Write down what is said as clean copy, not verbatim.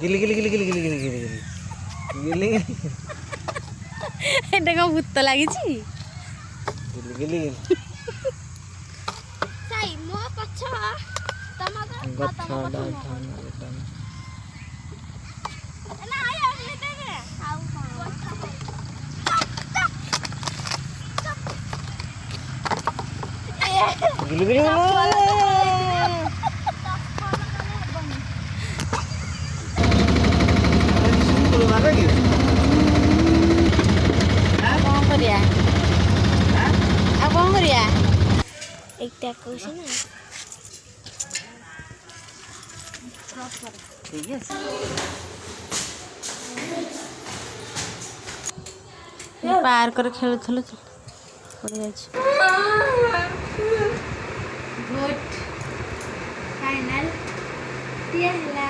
गिली गिली गिली गिली गिली गिली गिली गिली गिली एटा को भूत लागी छी गिली गिली साई मो पछ टमाटर गच्छा ना आय अगले देबे आउ कोन गिली गिली एकटा कहू ना ठीक है पार्क रे खेलुथल पड़ जाय छी गुड फाइनल दिया हला